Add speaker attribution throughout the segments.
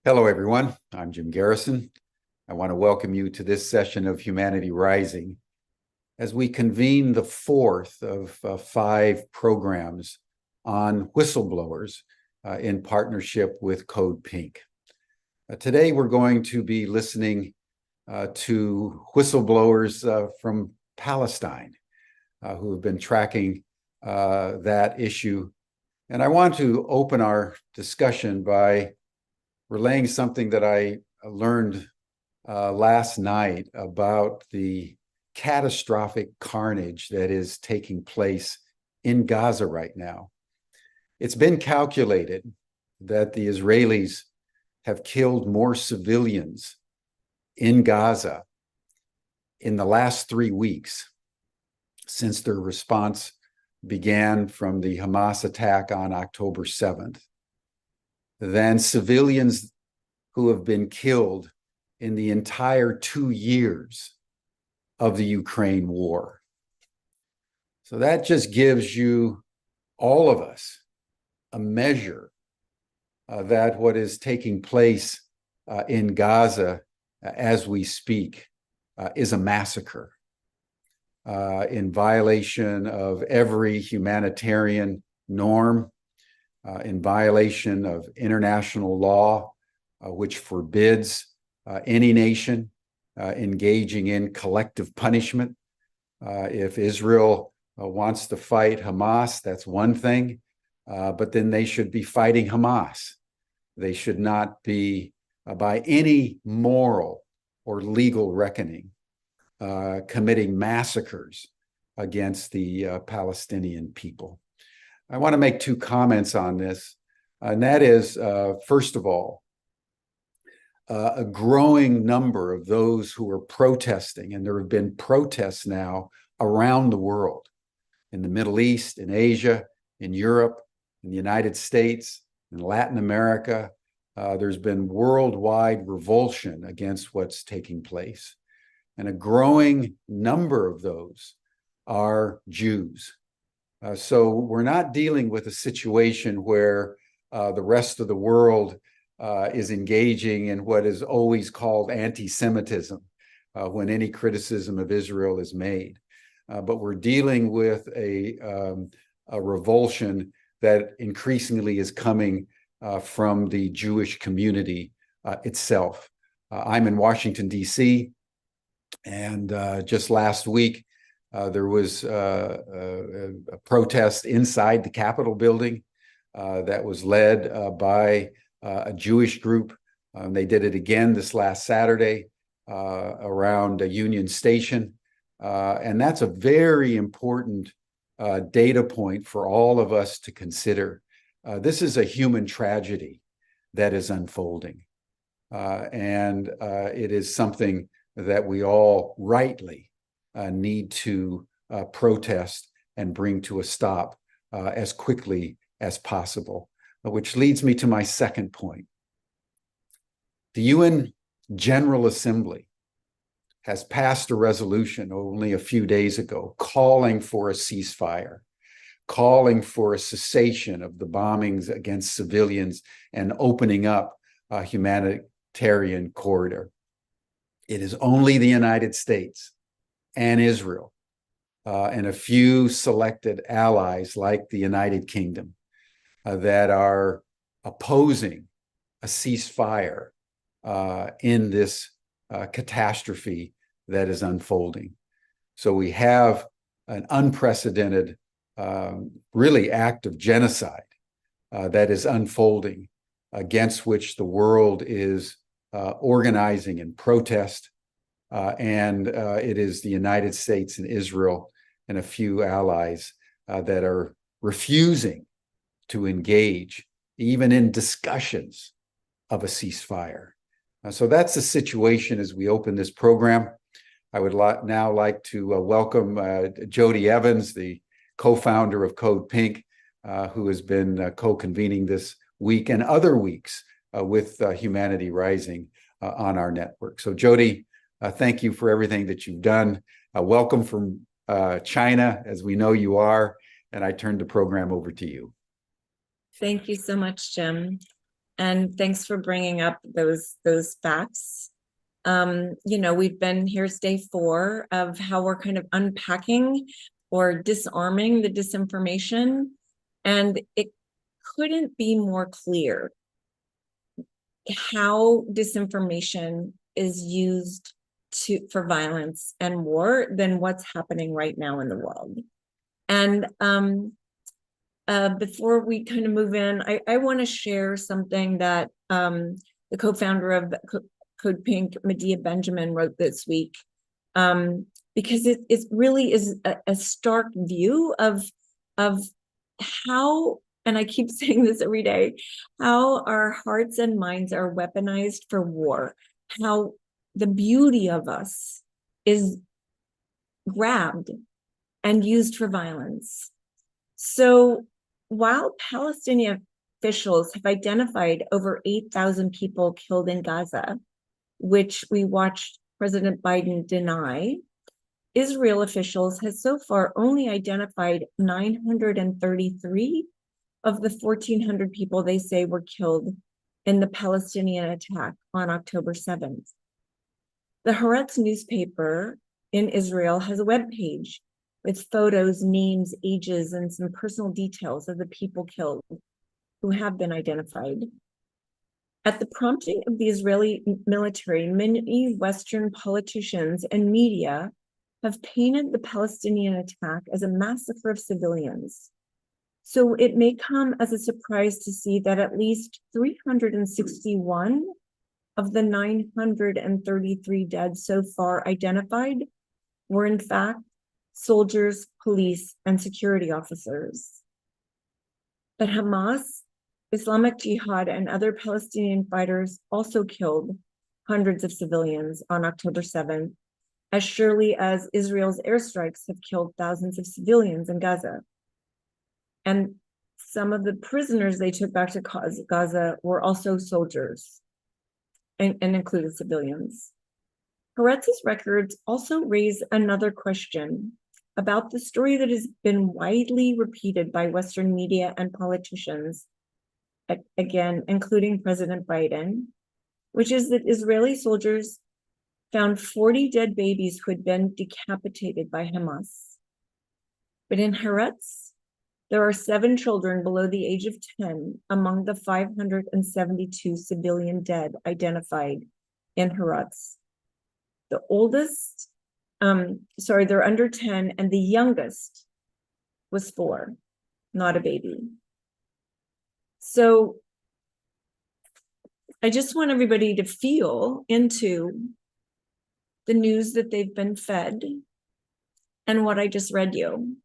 Speaker 1: Hello, everyone. I'm Jim Garrison. I want to welcome you to this session of Humanity Rising as we convene the fourth of five programs on whistleblowers in partnership with Code Pink. Today, we're going to be listening to whistleblowers from Palestine who have been tracking that issue. And I want to open our discussion by relaying something that I learned last night about the catastrophic carnage that is taking place in Gaza right now. It's been calculated that the Israelis have killed more civilians in Gaza in the last 3 weeks since their response began from the Hamas attack on October 7th. Than civilians who have been killed in the entire 2 years of the Ukraine war. So that just gives you, all of us, a measure that what is taking place in Gaza as we speak is a massacre in violation of every humanitarian norm, in violation of international law, which forbids any nation engaging in collective punishment. If Israel wants to fight Hamas, that's one thing, but then they should be fighting Hamas. They should not be, by any moral or legal reckoning, committing massacres against the Palestinian people. I want to make two comments on this, and that is, first of all, a growing number of those who are protesting, and there have been protests now around the world, in the Middle East, in Asia, in Europe, in the United States, in Latin America. There's been worldwide revulsion against what's taking place. And a growing number of those are Jews. So we're not dealing with a situation where the rest of the world is engaging in what is always called anti-Semitism when any criticism of Israel is made. But we're dealing with a revulsion that increasingly is coming from the Jewish community itself. I'm in Washington, D.C., and just last week, there was a protest inside the Capitol building that was led by a Jewish group. They did it again this last Saturday around Union Station. And that's a very important data point for all of us to consider. This is a human tragedy that is unfolding. And it is something that we all rightly need to protest and bring to a stop as quickly as possible, which leads me to my second point. The UN General Assembly has passed a resolution only a few days ago calling for a ceasefire, calling for a cessation of the bombings against civilians and opening up a humanitarian corridor. It is only the United States and Israel and a few selected allies like the United Kingdom that are opposing a ceasefire in this catastrophe that is unfolding. So we have an unprecedented, really act of genocide that is unfolding, against which the world is organizing in protest. And it is the United States and Israel and a few allies that are refusing to engage even in discussions of a ceasefire. So that's the situation as we open this program. I would now like to welcome Jodie Evans, the co-founder of Code Pink, who has been co-convening this week and other weeks with Humanity Rising on our network. So Jodie, thank you for everything that you've done. Welcome from China, as we know you are, and I turn the program over to you.
Speaker 2: Thank you so much, Jim. And thanks for bringing up those facts. We've been, here's day 4 of how we're kind of unpacking or disarming the disinformation. And it couldn't be more clear how disinformation is used for violence and war than what's happening right now in the world. And before we kind of move in, I want to share something that the co-founder of Code Pink, Medea Benjamin, wrote this week, because it really is a stark view of how, and I keep saying this every day, how our hearts and minds are weaponized for war, how the beauty of us is grabbed and used for violence. So while Palestinian officials have identified over 8,000 people killed in Gaza, which we watched President Biden deny, Israel officials have so far only identified 933 of the 1,400 people they say were killed in the Palestinian attack on October 7th. The Haaretz newspaper in Israel has a webpage with photos, names, ages, and some personal details of the people killed who have been identified. At the prompting of the Israeli military, many Western politicians and media have painted the Palestinian attack as a massacre of civilians. So it may come as a surprise to see that at least 361 of the 933 dead so far identified were in fact soldiers, police, and security officers. But Hamas, Islamic Jihad, and other Palestinian fighters also killed hundreds of civilians on October 7th, as surely as Israel's airstrikes have killed thousands of civilians in Gaza. And some of the prisoners they took back to Gaza were also soldiers and included civilians. Haaretz's records also raise another question about the story that has been widely repeated by Western media and politicians, again, including President Biden, which is that Israeli soldiers found 40 dead babies who had been decapitated by Hamas. But in Haaretz, there are 7 children below the age of 10 among the 572 civilian dead identified in Haaretz. The oldest, they're under 10, and the youngest was 4, not a baby. So I just want everybody to feel into the news that they've been fed and what I just read you.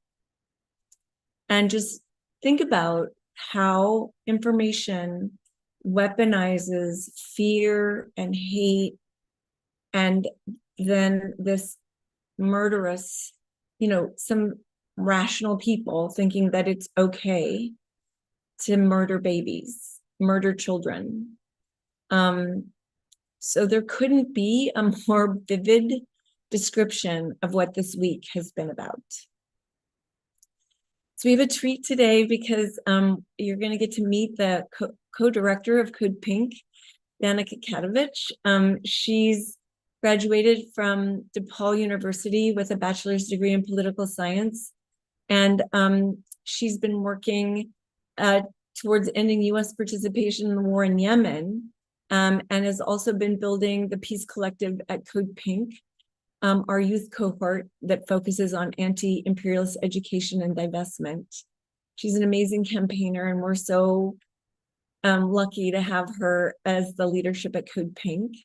Speaker 2: And just think about how information weaponizes fear and hate, and then this murderous, some rational people thinking that it's okay to murder babies, murder children. So there couldn't be a more vivid description of what this week has been about. So we have a treat today because you're going to get to meet the co-director of Code Pink, Danaka Katovich. She's graduated from DePaul University with a bachelor's degree in political science. And she's been working towards ending U.S. participation in the war in Yemen, and has also been building the Peace Collective at Code Pink, our youth cohort that focuses on anti-imperialist education and divestment. She's an amazing campaigner, and we're so lucky to have her as the leadership at Code Pink.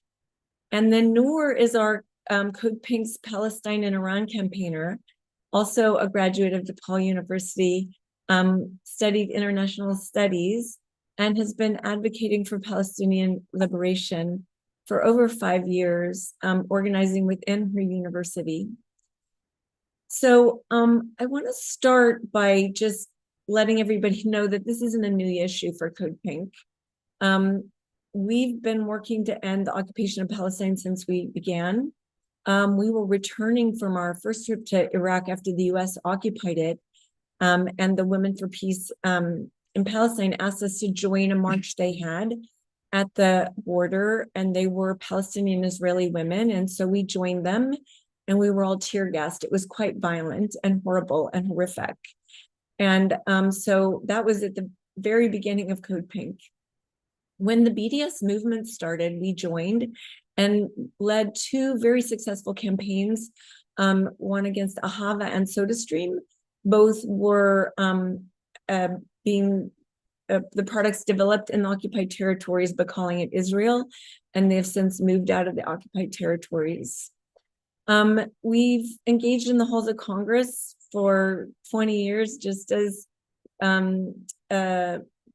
Speaker 2: And then Nour is our Code Pink's Palestine and Iran campaigner, also a graduate of DePaul University, studied international studies, and has been advocating for Palestinian liberation for over 5 years, organizing within her university. So I want to start by just letting everybody know that this isn't a new issue for Code Pink. We've been working to end the occupation of Palestine since we began. We were returning from our first trip to Iraq after the US occupied it, and the Women for Peace in Palestine asked us to join a march they had at the border, and they were Palestinian Israeli women. And so we joined them, and we were all tear gassed. It was quite violent and horrible and horrific. And so that was at the very beginning of Code Pink. When the BDS movement started, we joined and led two very successful campaigns, one against Ahava and SodaStream. Both were being the products developed in the occupied territories, but calling it Israel, and they have since moved out of the occupied territories. We've engaged in the halls of Congress for 20 years, just as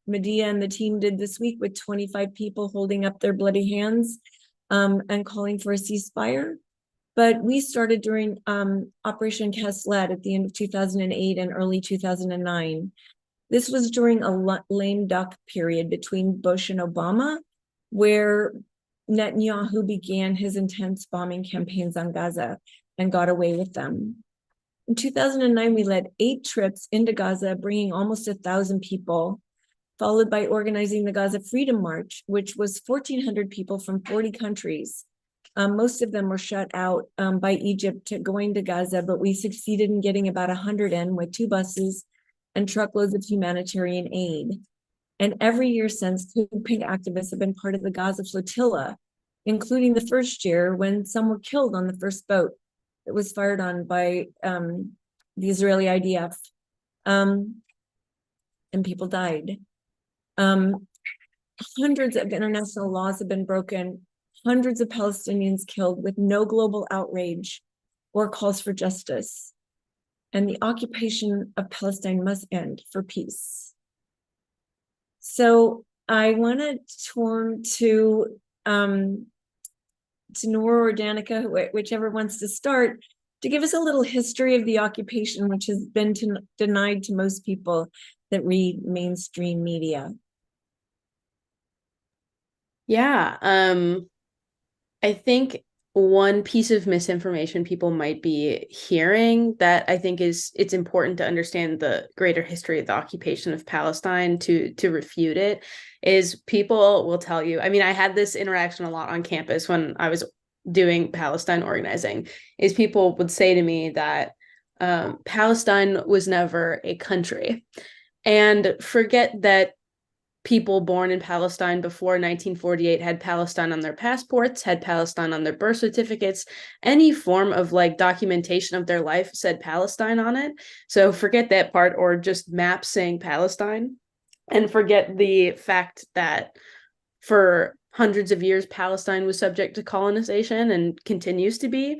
Speaker 2: Medea and the team did this week, with 25 people holding up their bloody hands and calling for a ceasefire. But we started during Operation Cast-Lead at the end of 2008 and early 2009. This was during a lame duck period between Bush and Obama, where Netanyahu began his intense bombing campaigns on Gaza and got away with them. In 2009, we led 8 trips into Gaza, bringing almost 1,000 people, followed by organizing the Gaza Freedom March, which was 1,400 people from 40 countries. Most of them were shut out by Egypt going to Gaza, but we succeeded in getting about 100 in with 2 buses and truckloads of humanitarian aid. And every year since, Code Pink activists have been part of the Gaza flotilla, including the first year when some were killed on the first boat that was fired on by the Israeli IDF, and people died. Hundreds of international laws have been broken, hundreds of Palestinians killed with no global outrage or calls for justice. And the occupation of Palestine must end for peace. So I want to turn to Nour or Danaka, whichever wants to start, to give us a little history of the occupation, which has been denied to most people that read mainstream media.
Speaker 3: Yeah, I think one piece of misinformation people might be hearing that I think it's important to understand the greater history of the occupation of Palestine to refute it is people will tell you, I mean, I had this interaction a lot on campus when I was doing Palestine organizing, is people would say to me that Palestine was never a country, and forget that people born in Palestine before 1948 had Palestine on their passports, had Palestine on their birth certificates, any form of like documentation of their life said Palestine on it. So forget that part, or just maps saying Palestine, and forget the fact that for hundreds of years, Palestine was subject to colonization and continues to be.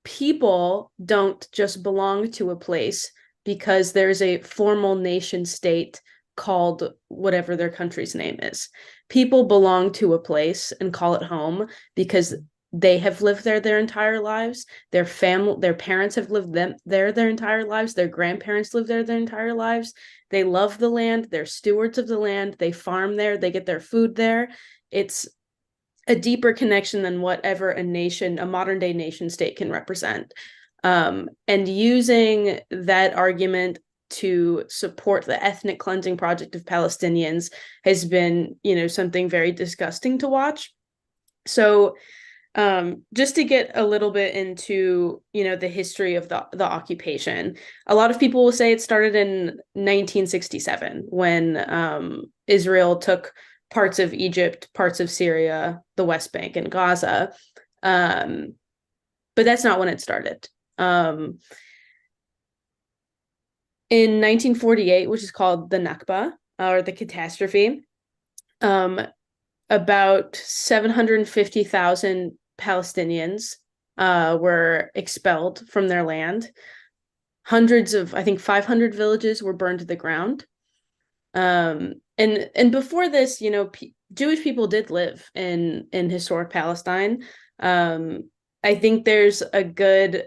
Speaker 3: People don't just belong to a place because there's a formal nation state called whatever their country's name is. People belong to a place and call it home because they have lived there their entire lives. Their parents have lived there their entire lives. Their grandparents lived there their entire lives. They love the land. They're stewards of the land. They farm there. They get their food there. It's a deeper connection than whatever a modern day nation state can represent. And using that argument to support the ethnic cleansing project of Palestinians has been, something very disgusting to watch. So just to get a little bit into, the history of the occupation, a lot of people will say it started in 1967 when Israel took parts of Egypt, parts of Syria, the West Bank, and Gaza. But that's not when it started. In 1948, which is called the Nakba, or the catastrophe, about 750,000 Palestinians were expelled from their land. Hundreds of, I think 500 villages were burned to the ground. And before this, Jewish people did live in historic Palestine. I think there's a good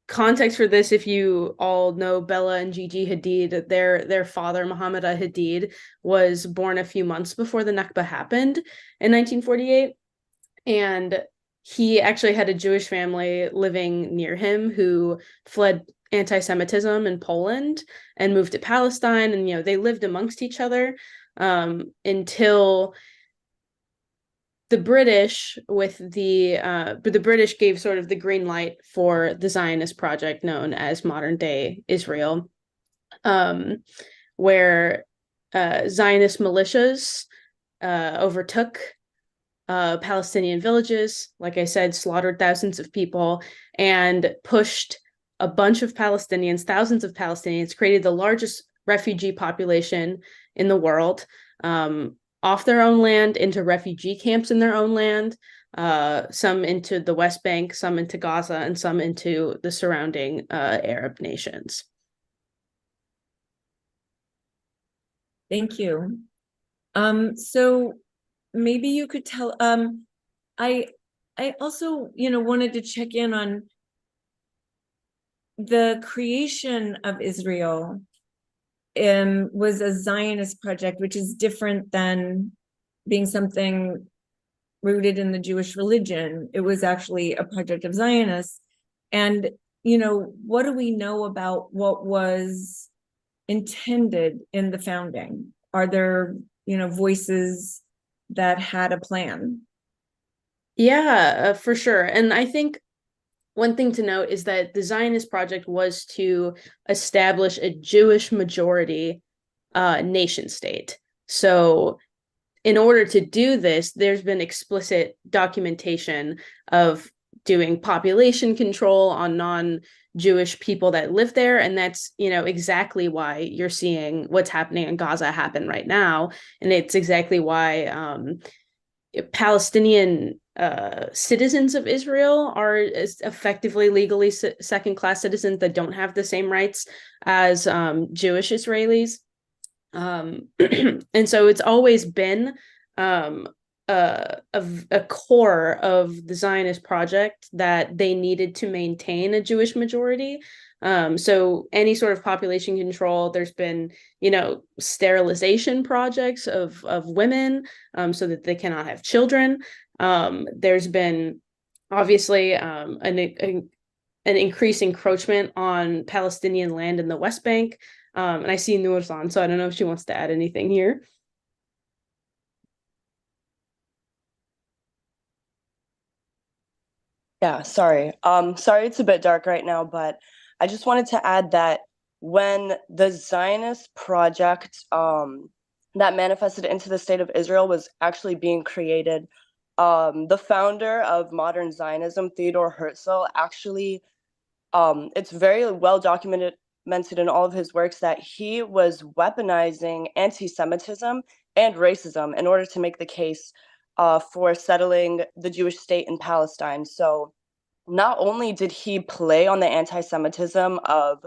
Speaker 3: context for this. If you all know Bella and Gigi Hadid, their father, Muhammad Hadid, was born a few months before the Nakba happened in 1948. And he actually had a Jewish family living near him who fled anti-Semitism in Poland and moved to Palestine. And, they lived amongst each other. until the British the British gave sort of the green light for the Zionist project known as modern day Israel, where Zionist militias overtook Palestinian villages, like I said, slaughtered thousands of people, and pushed a bunch of Palestinians, thousands of Palestinians, created the largest refugee population in the world, off their own land, into refugee camps in their own land, some into the West Bank, some into Gaza, and some into the surrounding Arab nations.
Speaker 2: Thank you. So maybe you could tell, I also, wanted to check in on the creation of Israel. Was a Zionist project, which is different than being something rooted in the Jewish religion. It was actually a project of Zionists. And, what do we know about what was intended in the founding? Are there, voices that had a plan?
Speaker 3: Yeah, for sure. And I think one thing to note is that the Zionist project was to establish a Jewish majority nation state. So in order to do this, there's been explicit documentation of doing population control on non-Jewish people that live there. And that's, exactly why you're seeing what's happening in Gaza happen right now. And it's exactly why Palestinian citizens of Israel are effectively legally second-class citizens that don't have the same rights as Jewish Israelis. And so it's always been a core of the Zionist project that they needed to maintain a Jewish majority. So any sort of population control, there's been, sterilization projects of women so that they cannot have children. There's been obviously an increased encroachment on Palestinian land in the West Bank. And I see Nour's on, so I don't know if she wants to add anything here.
Speaker 4: Yeah, sorry. Sorry it's a bit dark right now, but I just wanted to add that when the Zionist project that manifested into the state of Israel was actually being created, the founder of modern Zionism, Theodor Herzl, actually, it's very well documented in all of his works that he was weaponizing anti-Semitism and racism in order to make the case for settling the Jewish state in Palestine. So not only did he play on the anti-Semitism of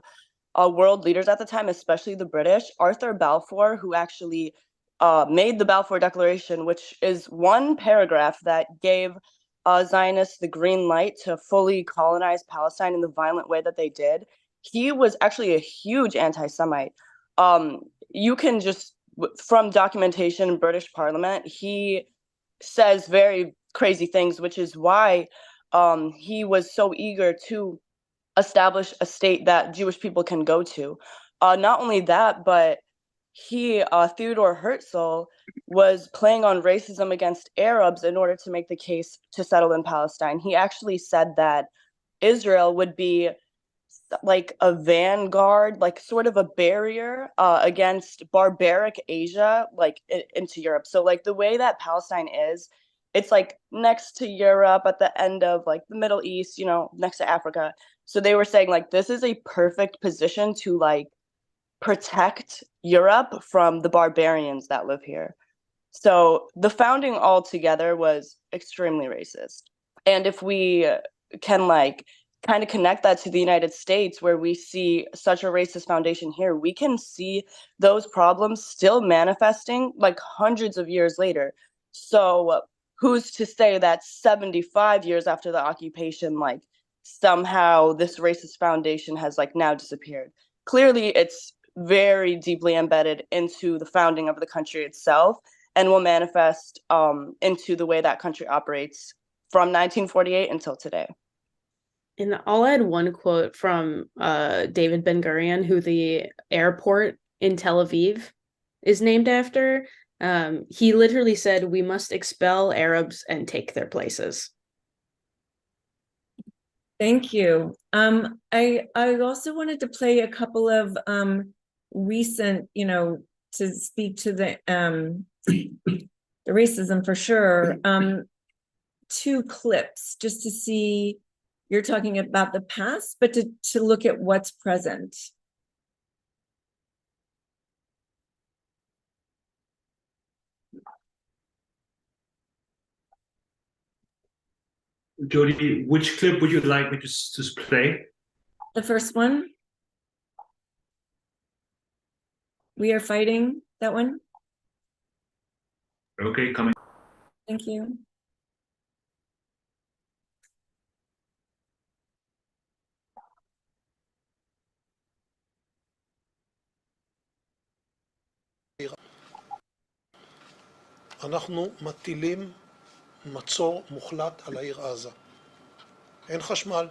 Speaker 4: world leaders at the time, especially the British, Arthur Balfour, who actually made the Balfour Declaration, which is one paragraph that gave Zionists the green light to fully colonize Palestine in the violent way that they did. He was actually a huge anti-Semite. You can just, from documentation in British Parliament, he says very crazy things, which is why he was so eager to establish a state that Jewish people can go to. Not only that, but Theodor Herzl, was playing on racism against Arabs in order to make the case to settle in Palestine. He actually said that Israel would be like a vanguard, like sort of a barrier against barbaric Asia, like into Europe. So like the way that Palestine is, it's like next to Europe at the end of like the Middle East, next to Africa. So they were saying like this is a perfect position to like protect Europe from the barbarians that live here. So the founding altogether was extremely racist. And if we can like kind of connect that to the United States, where we see such a racist foundation here, we can see those problems still manifesting like hundreds of years later. So who's to say that 75 years after the occupation, like somehow this racist foundation has like now disappeared? Clearly, it's very deeply embedded into the founding of the country itself and will manifest into the way that country operates from 1948 until today.
Speaker 3: And I'll add one quote from David Ben-Gurion, who the airport in Tel Aviv is named after. He literally said, "We must expel Arabs and take their places."
Speaker 2: Thank you. I also wanted to play a couple of recent, to speak to the racism for sure. Two clips just to see, you're talking about the past, but to look at what's present.
Speaker 5: Jodie, which clip would you like me to play?
Speaker 2: The first one. We are fighting, that one.
Speaker 5: Okay, coming.
Speaker 2: Thank you.
Speaker 6: אנחנו מטילים מצור מוחלט על העיר עזה. אין חשמל,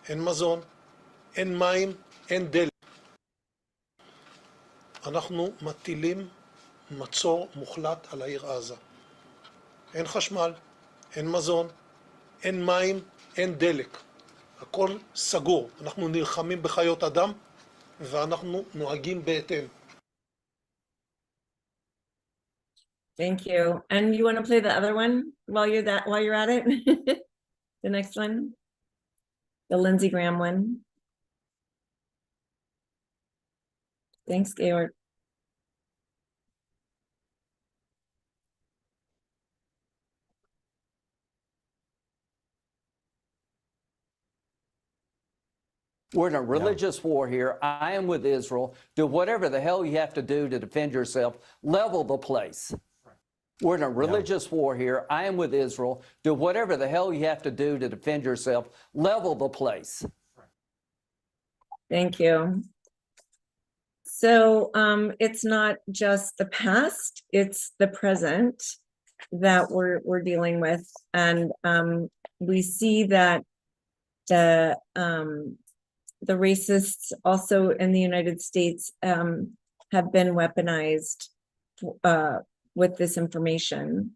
Speaker 6: אין מזון, אין מים, אין דלק. אנחנו מטילים מצור מוחלט על העיר עזה. אין חשמל, אין מזון, אין מים, אין דלק. הכל סגור. אנחנו נלחמים בחיות אדם ואנחנו נוהגים בהתאם.
Speaker 2: Thank you. And you want to play the other one while you're at it? The next one? The Lindsey Graham one. Thanks, Georg.
Speaker 7: We're in a religious war here. I am with Israel. Do whatever the hell you have to do to defend yourself. Level the place. We're in a religious war here. I am with Israel. Do whatever the hell you have to do to defend yourself. Level the place.
Speaker 2: Thank you. So it's not just the past, it's the present that we're dealing with. And we see that the racists also in the United States have been weaponized with this information.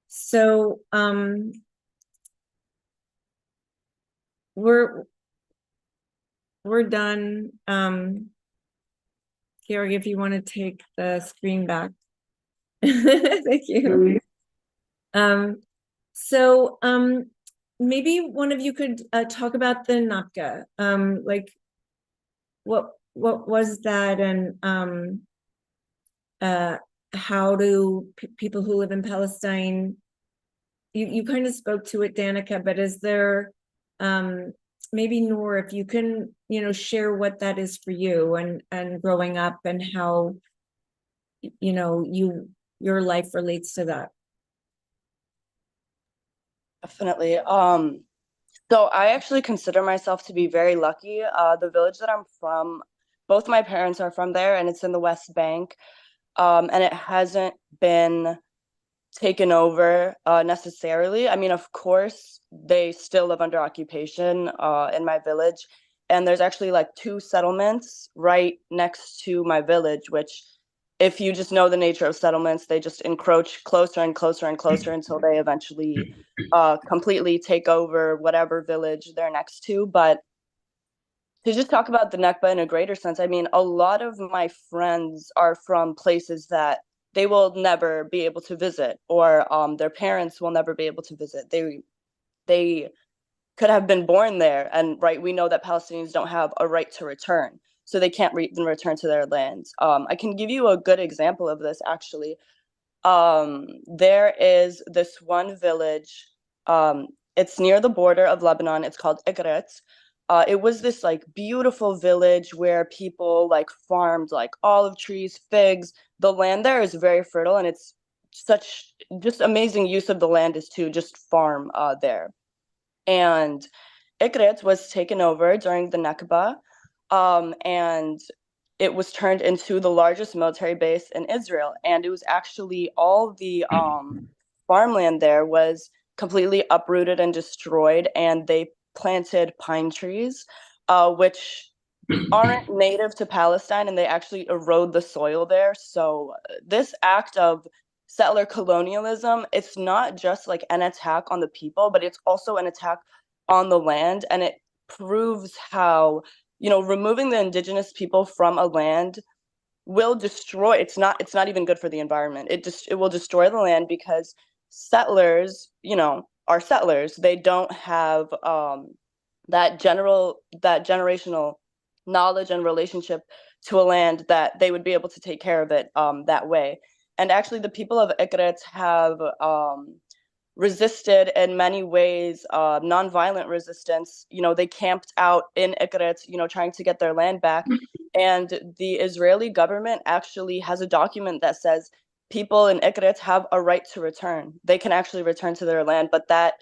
Speaker 2: So we're done. Georg, if you want to take the screen back. Thank you. So maybe one of you could talk about the Nakba. Like what was that, and how do people who live in Palestine, you kind of spoke to it, Danaka, but is there maybe Nour, if you can, share what that is for you and growing up and how, your life relates to that.
Speaker 4: Definitely. So I actually consider myself to be very lucky. The village that I'm from, both my parents are from there, and it's in the West Bank. And it hasn't been taken over necessarily. I mean, of course, they still live under occupation in my village. And there's actually like 2 settlements right next to my village, which if you just know the nature of settlements, they just encroach closer and closer and closer until they eventually completely take over whatever village they're next to. But to just talk about the Nakba in a greater sense, I mean, a lot of my friends are from places that they will never be able to visit, or their parents will never be able to visit. They could have been born there, and we know that Palestinians don't have a right to return, so they can't return to their lands. I can give you a good example of this, actually. There is this one village, it's near the border of Lebanon, it's called Igret. It was this beautiful village where people farmed olive trees, figs. The land there is very fertile, and it's such just amazing use of the land is to just farm there. And Igret was taken over during the Nakba, and it was turned into the largest military base in Israel. And it was actually all the farmland there was completely uprooted and destroyed, and they planted pine trees, which aren't native to Palestine, and they actually erode the soil there. So this act of settler colonialism, it's not just like an attack on the people, but it's also an attack on the land. And it proves how, removing the indigenous people from a land will destroy, it's not even good for the environment. It will destroy the land, because settlers, are settlers. They don't have that generational knowledge and relationship to a land that they would be able to take care of it that way. And actually, the people of Ikrit have resisted in many ways, nonviolent resistance. They camped out in Ikrit, trying to get their land back. And the Israeli government actually has a document that says people in Ikrit have a right to return. They can actually return to their land, but that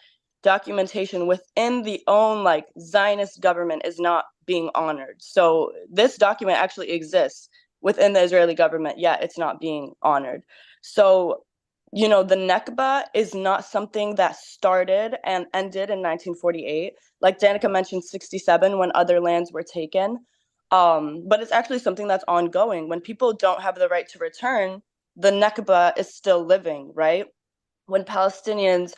Speaker 4: documentation within the own Zionist government is not being honored. So this document actually exists within the Israeli government, yet it's not being honored. So, the Nakba is not something that started and ended in 1948. Like Danica mentioned, 67 when other lands were taken. But it's actually something that's ongoing. When people don't have the right to return, the Nakba is still living, right? When Palestinians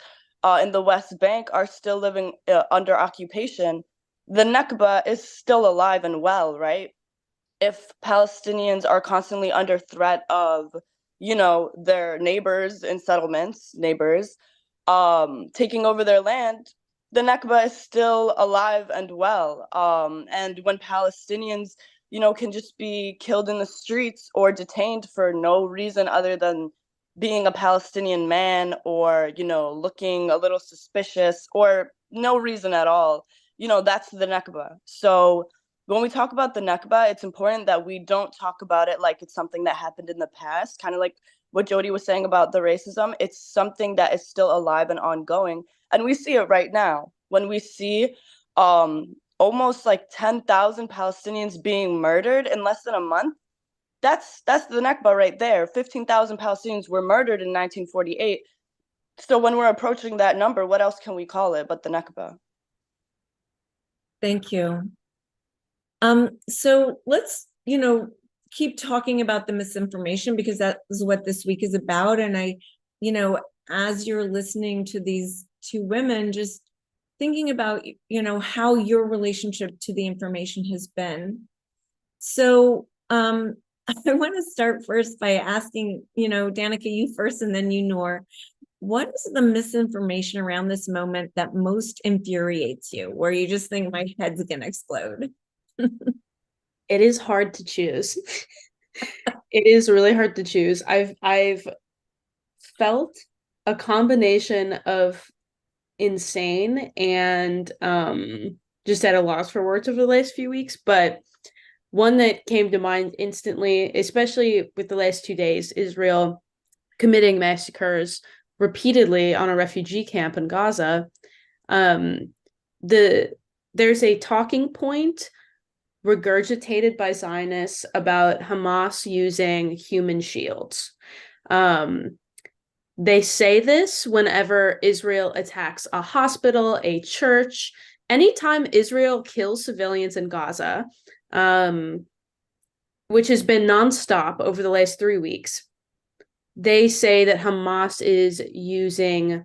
Speaker 4: in the West Bank are still living under occupation, the Nakba is still alive and well, right? If Palestinians are constantly under threat of, their neighbors in settlements, taking over their land, the Nakba is still alive and well. And when Palestinians, can just be killed in the streets or detained for no reason other than being a Palestinian man, or, looking a little suspicious, or no reason at all, that's the Nakba. So when we talk about the Nakba, it's important that we don't talk about it like it's something that happened in the past, kind of like what Jodie was saying about the racism. It's something that is still alive and ongoing. And we see it right now when we see almost 10,000 Palestinians being murdered in less than a month. That's the Nakba right there. 15,000 Palestinians were murdered in 1948. So when we're approaching that number, what else can we call it but the Nakba?
Speaker 2: Thank you. So let's, keep talking about the misinformation, because that is what this week is about. And I, as you're listening to these two women, just thinking about, how your relationship to the information has been. So I want to start first by asking, Danica, you first, and then you, Nour. What is the misinformation around this moment that most infuriates you, where you just think my head's gonna explode?
Speaker 3: It is hard to choose. It is really hard to choose. I've felt a combination of insane and just at a loss for words over the last few weeks, but one that came to mind instantly, especially with the last 2 days, Israel committing massacres repeatedly on a refugee camp in Gaza. There's a talking point regurgitated by Zionists about Hamas using human shields. They say this whenever Israel attacks a hospital, a church, anytime Israel kills civilians in Gaza, which has been nonstop over the last 3 weeks. They say that Hamas is using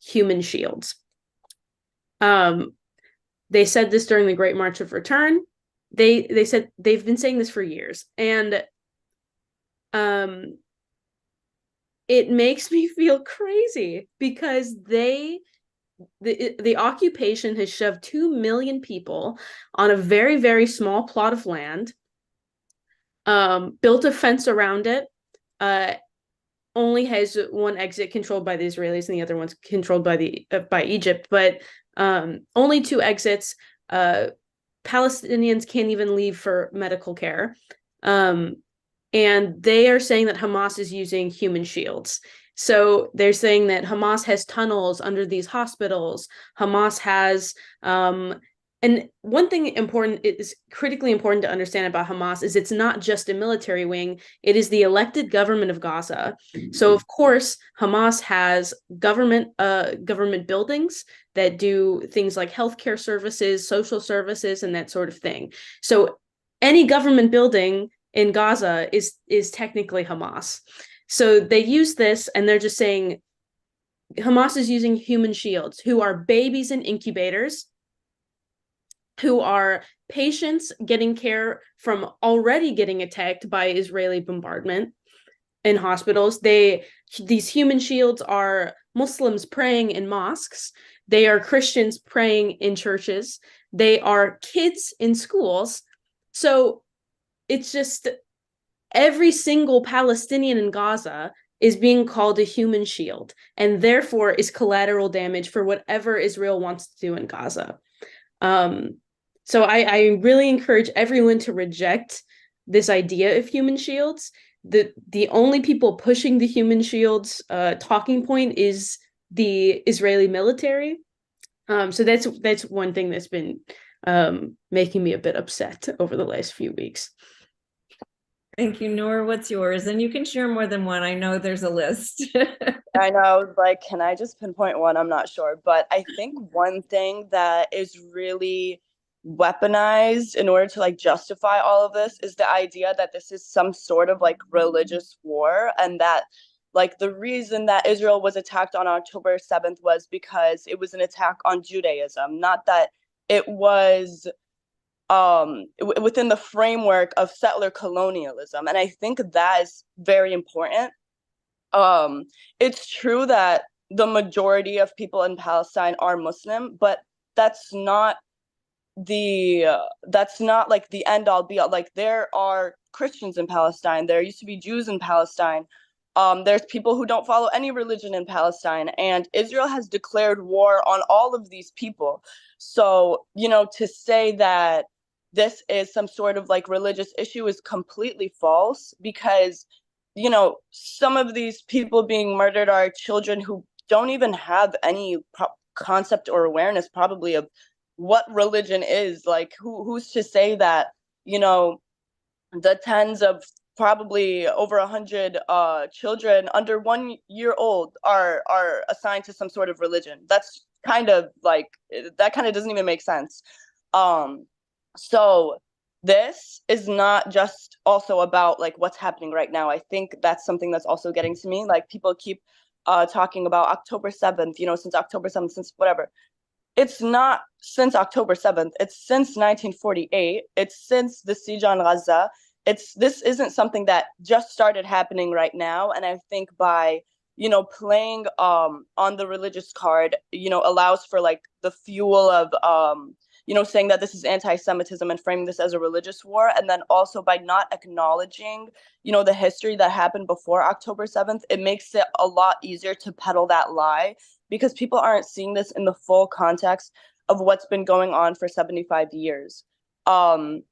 Speaker 3: human shields. They said this during the Great March of Return. They said they've been saying this for years, and it makes me feel crazy, because the occupation has shoved 2 million people on a very, very small plot of land, built a fence around it, only has one exit controlled by the Israelis and the other one's controlled by Egypt, but only 2 exits. Palestinians can't even leave for medical care. And they are saying that Hamas is using human shields. So they're saying that Hamas has tunnels under these hospitals. Hamas has And one thing is critically important to understand about Hamas is it's not just a military wing, it is the elected government of Gaza. So of course, Hamas has government buildings that do things like healthcare services, social services, and that sort of thing. So any government building in Gaza is technically Hamas. So they use this, and they're just saying Hamas is using human shields, who are babies in incubators, who are patients getting care from already getting attacked by Israeli bombardment in hospitals. These human shields are Muslims praying in mosques. They are Christians praying in churches. They are kids in schools. So it's just every single Palestinian in Gaza is being called a human shield, and therefore is collateral damage for whatever Israel wants to do in Gaza. So I really encourage everyone to reject this idea of human shields. The only people pushing the human shields talking point is the Israeli military. So that's one thing that's been making me a bit upset over the last few weeks.
Speaker 2: Thank you, Nour. What's yours? And you can share more than one. I know there's a list.
Speaker 4: I know, like, can I just pinpoint one? I'm not sure. But I think one thing that is really weaponized in order to like justify all of this is the idea that this is some sort of like religious war, and that like the reason that Israel was attacked on October 7th was because it was an attack on Judaism, not that it was within the framework of settler colonialism. And I think that is very important. It's true that the majority of people in Palestine are Muslim, but that's not like the end all be all. Like, there are Christians in Palestine, there used to be Jews in Palestine, there's people who don't follow any religion in Palestine, and Israel has declared war on all of these people. So, you know, to say that this is some sort of like religious issue is completely false, because, you know, some of these people being murdered are children who don't even have any concept or awareness probably of what religion is. Like, who's to say that, you know, the tens of probably over 100 children under 1 year old are assigned to some sort of religion? That's kind of like, that kind of doesn't even make sense. So this is not just also about like what's happening right now. I think that's something that's also getting to me. Like, people keep talking about October 7th, you know, since October 7th, since whatever. It's not since October 7th. It's since 1948. It's since the siege on Gaza. This isn't something that just started happening right now. And I think by, you know, playing on the religious card, you know, allows for like the fuel of, you know, saying that this is anti-Semitism and framing this as a religious war. And then also by not acknowledging, you know, the history that happened before October 7th, it makes it a lot easier to peddle that lie, because people aren't seeing this in the full context of what's been going on for 75 years. And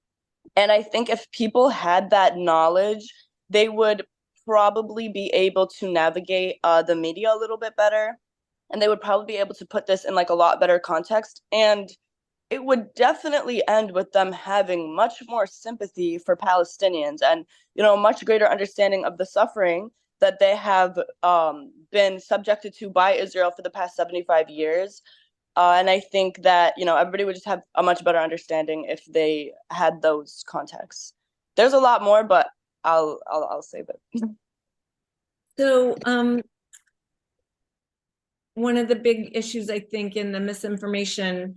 Speaker 4: I think if people had that knowledge, they would probably be able to navigate the media a little bit better. And they would probably be able to put this in like a lot better context. And it would definitely end with them having much more sympathy for Palestinians and, you know, much greater understanding of the suffering that they have been subjected to by Israel for the past 75 years. And I think that, you know, everybody would just have a much better understanding if they had those contexts. There's a lot more, but I'll save it.
Speaker 2: So, one of the big issues, I think, in the misinformation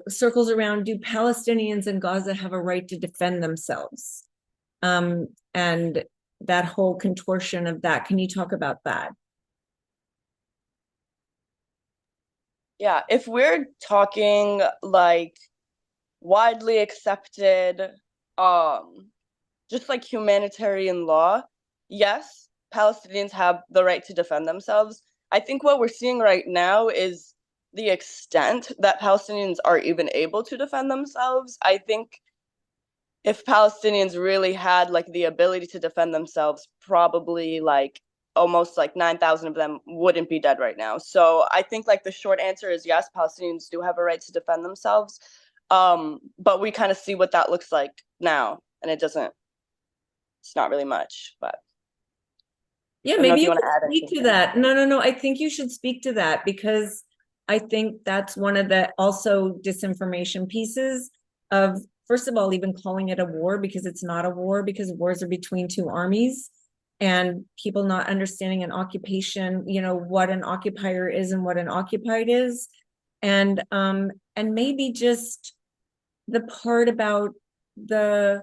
Speaker 2: circles around, do Palestinians in Gaza have a right to defend themselves? And that whole contortion of that. Can you talk about that?
Speaker 4: Yeah, if we're talking like widely accepted, just like humanitarian law, yes, Palestinians have the right to defend themselves. I think what we're seeing right now is the extent that Palestinians are even able to defend themselves. I think if Palestinians really had like the ability to defend themselves, probably like almost like 9,000 of them wouldn't be dead right now. So I think like the short answer is yes, Palestinians do have a right to defend themselves. But we kind of see what that looks like now, and it's not really much, but
Speaker 2: Yeah,
Speaker 4: I don't know
Speaker 2: maybe
Speaker 4: if
Speaker 2: you
Speaker 4: you want
Speaker 2: could
Speaker 4: to add
Speaker 2: speak to
Speaker 4: anything.
Speaker 2: that. No. I think you should speak to that because I think that's one of the also disinformation pieces of, first of all, even calling it a war, because it's not a war, because wars are between two armies, and people not understanding an occupation, what an occupier is and what an occupied is. And maybe just the part about the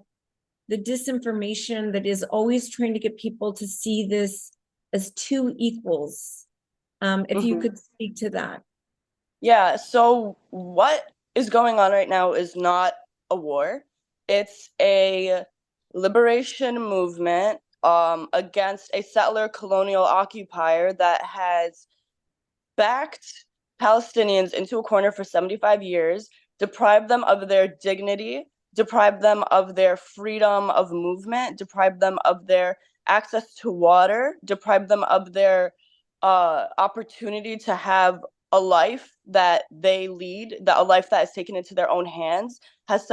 Speaker 2: disinformation that is always trying to get people to see this as two equals. If you could speak to that.
Speaker 4: Yeah, so what is going on right now is not a war. It's a liberation movement against a settler colonial occupier that has backed Palestinians into a corner for 75 years, deprived them of their dignity, deprived them of their freedom of movement, deprived them of their access to water, deprived them of their opportunity to have a life that they lead, that a life that is taken into their own hands, has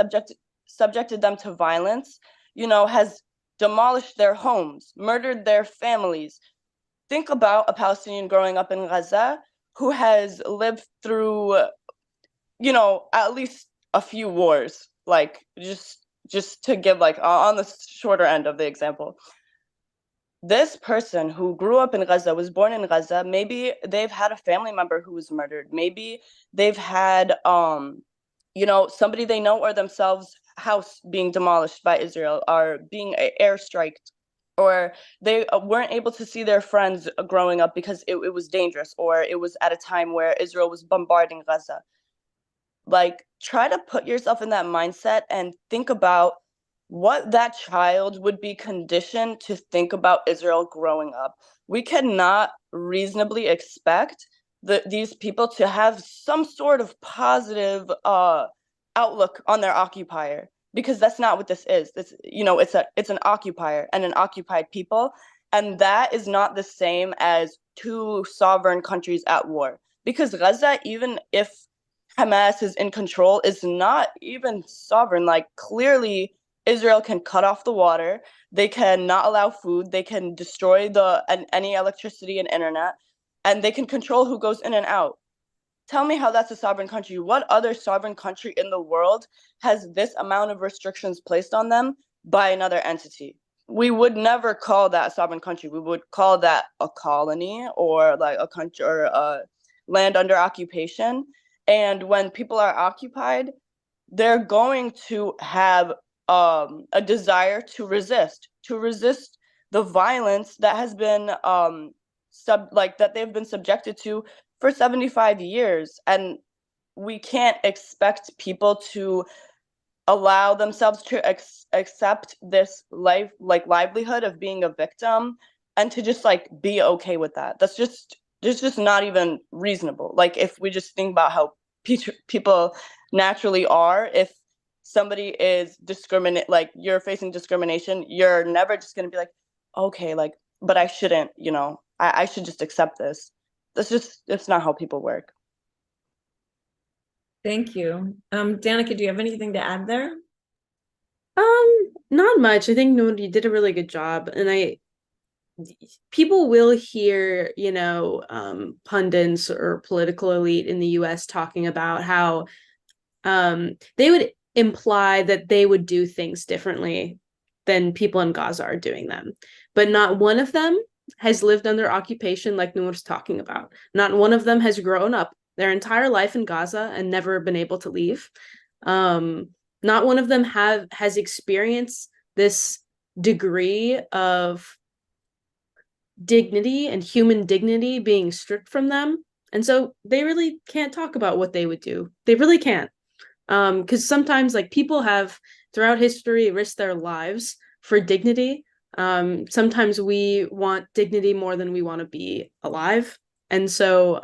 Speaker 4: subjected them to violence, has demolished their homes, murdered their families. Think about a Palestinian growing up in Gaza who has lived through, at least a few wars, like just to give like on the shorter end of the example. This person who grew up in Gaza, was born in Gaza, maybe they've had a family member who was murdered. Maybe they've had, somebody they know or themselves house being demolished by Israel, or being airstriked, or they weren't able to see their friends growing up because it was dangerous, or it was at a time where Israel was bombarding Gaza. Like, try to put yourself in that mindset and think about what that child would be conditioned to think about Israel growing up. We cannot reasonably expect these people to have some sort of positive outlook on their occupier, because that's not what this is. It's an occupier and an occupied people, and that is not the same as two sovereign countries at war. Because Gaza, even if Hamas is in control, is not even sovereign. Like, clearly Israel can cut off the water, they can not allow food, they can destroy any electricity and internet, and they can control who goes in and out. Tell me how that's a sovereign country. What other sovereign country in the world has this amount of restrictions placed on them by another entity? We would never call that a sovereign country. We would call that a colony, or like a country, or a land under occupation. And when people are occupied, they're going to have a desire to resist the violence that has been that they've been subjected to for 75 years. And we can't expect people to allow themselves to accept this livelihood of being a victim, and to just like be okay with that. That's just not even reasonable. Like, if we just think about how people naturally are, if somebody is like you're facing discrimination, you're never just going to be like, okay, like, but I shouldn't, I should just accept this. It's not how people work.
Speaker 2: Thank you. Danaka, do you have anything to add there?
Speaker 3: Not much. I think Nour, you did a really good job, and people will hear, pundits or political elite in the US talking about how they would imply that they would do things differently than people in Gaza are doing them. But not one of them has lived under occupation like Nour's talking about. Not one of them has grown up their entire life in Gaza and never been able to leave. Not one of them has experienced this degree of dignity and human dignity being stripped from them. And so they really can't talk about what they would do. They really can't. Because sometimes, like, people have throughout history risked their lives for dignity. Sometimes we want dignity more than we want to be alive. And so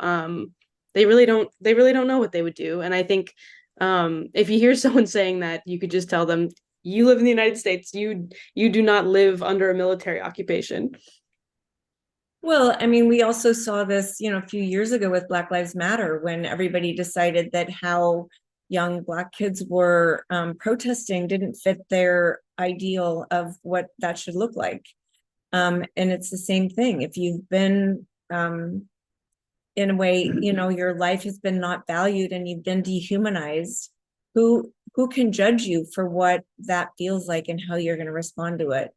Speaker 3: they really don't know what they would do. And I think if you hear someone saying that, you could just tell them, you live in the United States, you do not live under a military occupation.
Speaker 2: Well, I mean, we also saw this, a few years ago with Black Lives Matter, when everybody decided that how young Black kids were protesting didn't fit their ideal of what that should look like. And it's the same thing. If you've been, in a way, you know, your life has been not valued and you've been dehumanized, who can judge you for what that feels like and how you're going to respond to it?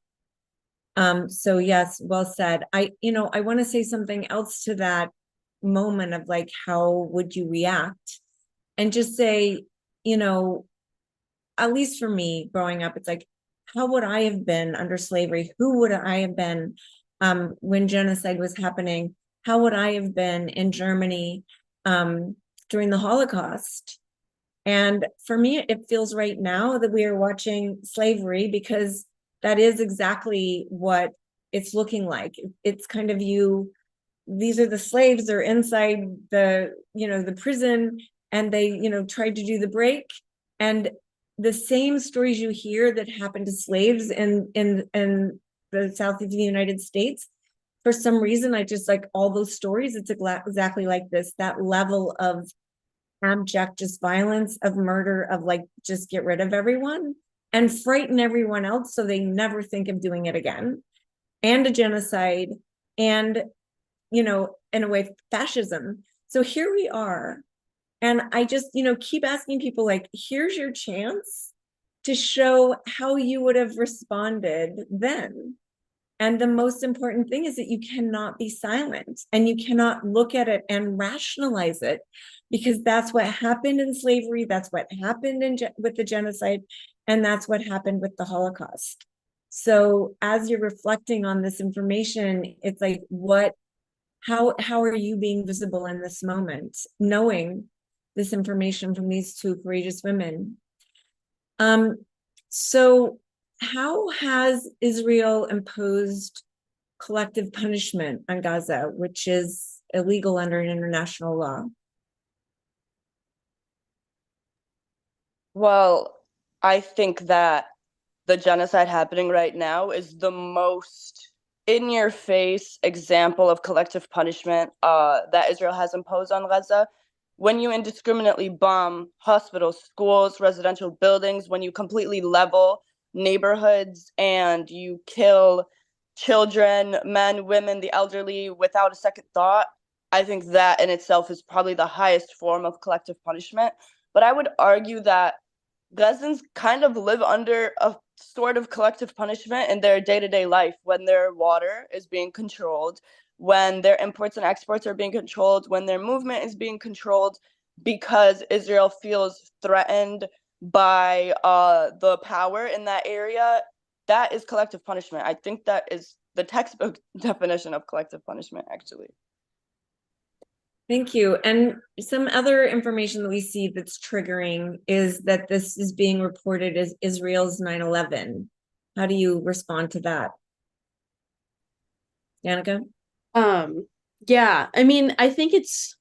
Speaker 2: So yes, well said. I want to say something else to that moment of like, how would you react? And just say, you know, at least for me growing up, it's like, how would I have been under slavery? Who would I have been when genocide was happening? How would I have been in Germany during the Holocaust? And for me, it feels right now that we are watching slavery, because that is exactly what it's looking like. It's kind of these are the slaves, they're inside the, the prison, and they, tried to do the break. And the same stories you hear that happened to slaves in the south of the United States, for some reason, I just like all those stories. It's exactly like this, that level of abject just violence, of murder, of like, just get rid of everyone and frighten everyone else so they never think of doing it again. And a genocide, and, in a way, fascism. So here we are. And I just, keep asking people, like, here's your chance to show how you would have responded then. And the most important thing is that you cannot be silent, and you cannot look at it and rationalize it, because that's what happened in slavery. That's what happened with the genocide. And that's what happened with the Holocaust. So as you're reflecting on this information, it's like, how are you being visible in this moment, knowing this information from these two courageous women? So how has Israel imposed collective punishment on Gaza, which is illegal under international law?
Speaker 4: Well, I think that the genocide happening right now is the most in-your-face example of collective punishment that Israel has imposed on Gaza. When you indiscriminately bomb hospitals, schools, residential buildings, when you completely level neighborhoods and you kill children, men, women, the elderly without a second thought, I think that in itself is probably the highest form of collective punishment. But I would argue that Gazans kind of live under a sort of collective punishment in their day-to-day life, when their water is being controlled, when their imports and exports are being controlled, when their movement is being controlled, because Israel feels threatened by the power in that area. That is collective punishment. I think that is the textbook definition of collective punishment, actually.
Speaker 2: Thank you. And some other information that we see that's triggering is that this is being reported as Israel's 9/11. How do you respond to that? Danaka?
Speaker 3: Yeah, I mean, I think it's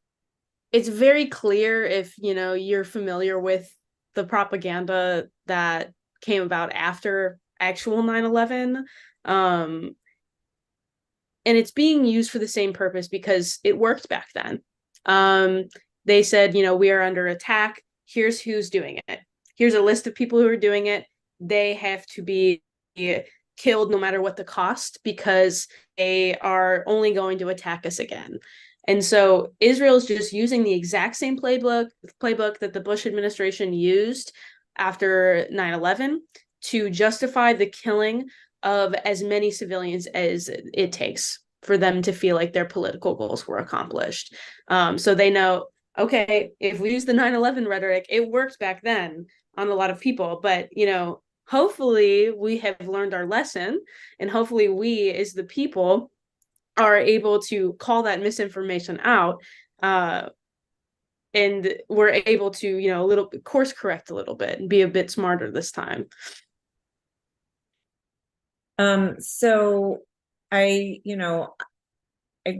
Speaker 3: very clear, if you're familiar with the propaganda that came about after actual 9/11. And it's being used for the same purpose because it worked back then. They said, we are under attack. Here's who's doing it. Here's a list of people who are doing it. They have to be killed no matter what the cost, because they are only going to attack us again. And so Israel is just using the exact same playbook that the Bush administration used after 9/11 to justify the killing of as many civilians as it takes for them to feel like their political goals were accomplished. So they know, okay, if we use the 9/11 rhetoric, it worked back then on a lot of people, but hopefully we have learned our lesson, and hopefully we as the people are able to call that misinformation out, and we're able to a little bit course correct a little bit and be a bit smarter this time.
Speaker 2: So I've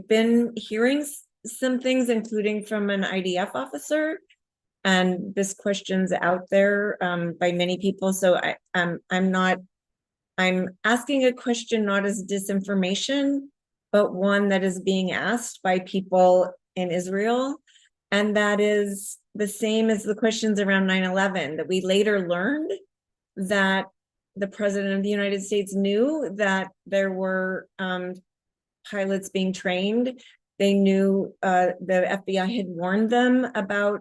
Speaker 2: been hearing some things, including from an IDF officer, and this question's out there by many people. So I'm asking a question not as disinformation, but one that is being asked by people in Israel. And that is the same as the questions around 9/11, that we later learned that the president of the United States knew that there were pilots being trained. They knew the FBI had warned them about,